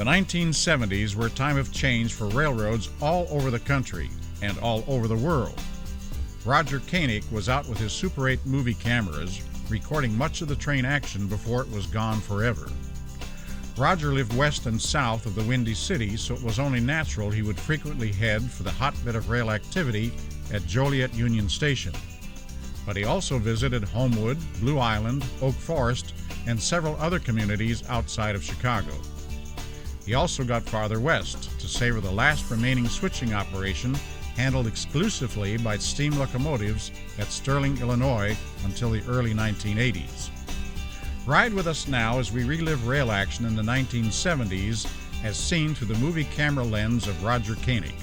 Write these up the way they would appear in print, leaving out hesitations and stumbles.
The 1970s were a time of change for railroads all over the country and all over the world. Roger Koenig was out with his Super 8 movie cameras, recording much of the train action before it was gone forever. Roger lived west and south of the Windy City, so it was only natural he would frequently head for the hotbed of rail activity at Joliet Union Station. But he also visited Homewood, Blue Island, Oak Forest, and several other communities outside of Chicago. He also got farther west to savor the last remaining switching operation handled exclusively by steam locomotives at Sterling, Illinois until the early 1980s. Ride with us now as we relive rail action in the 1970s as seen through the movie camera lens of Roger Koenig.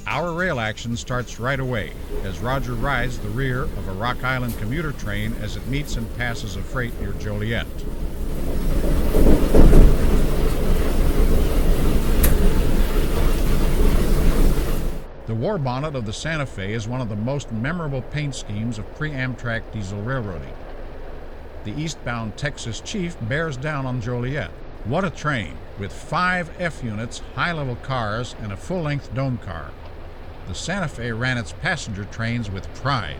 Our rail action starts right away as Roger rides the rear of a Rock Island commuter train as it meets and passes a freight near Joliet. The war bonnet of the Santa Fe is one of the most memorable paint schemes of pre-Amtrak diesel railroading. The eastbound Texas Chief bears down on Joliet. What a train, with 5 F units, high-level cars, and a full-length dome car. The Santa Fe ran its passenger trains with pride.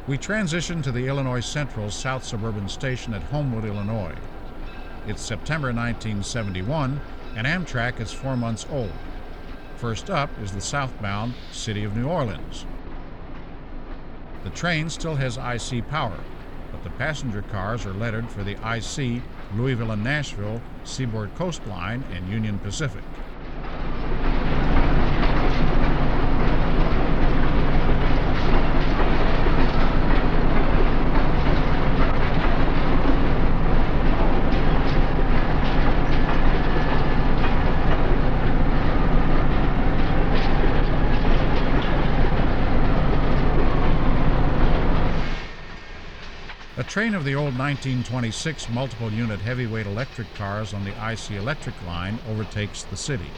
We transition to the Illinois Central South Suburban Station at Homewood, Illinois. It's September 1971, and Amtrak is 4 months old. First up is the southbound City of New Orleans. The train still has IC power, but the passenger cars are lettered for the IC, Louisville and Nashville, Seaboard Coastline, and Union Pacific. A train of the old 1926 multiple-unit heavyweight electric cars on the IC electric line overtakes the city.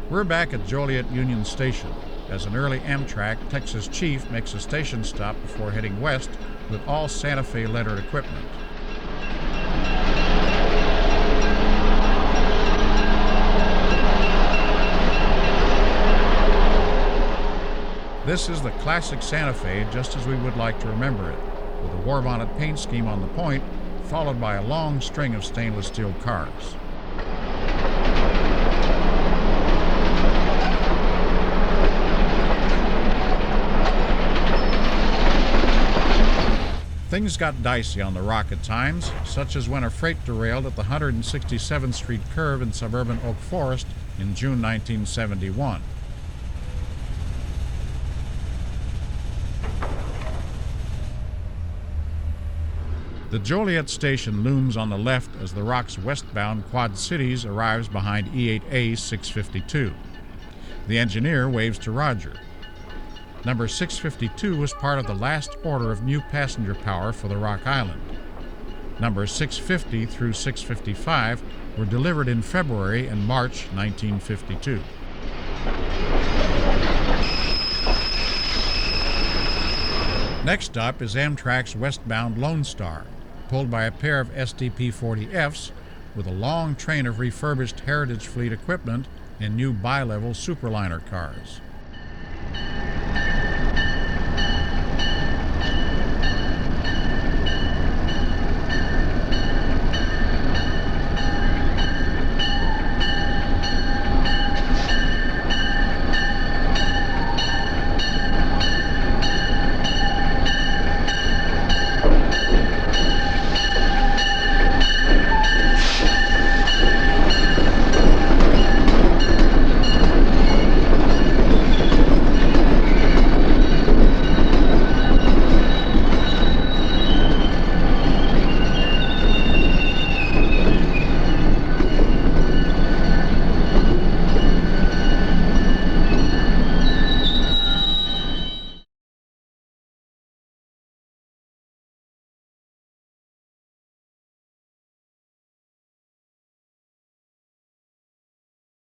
We're back at Joliet Union Station as an early Amtrak Texas Chief makes a station stop before heading west with all Santa Fe lettered equipment. This is the classic Santa Fe just as we would like to remember it, with a war bonnet paint scheme on the point, followed by a long string of stainless steel cars. Things got dicey on the Rock at times, such as when a freight derailed at the 167th Street curve in suburban Oak Forest in June 1971. The Joliet station looms on the left as the Rock's westbound Quad Cities arrives behind E8A 652. The engineer waves to Roger. Number 652 was part of the last order of new passenger power for the Rock Island. Numbers 650 through 655 were delivered in February and March 1952. Next up is Amtrak's westbound Lone Star, pulled by a pair of SDP-40Fs with a long train of refurbished Heritage Fleet equipment and new bi-level Superliner cars.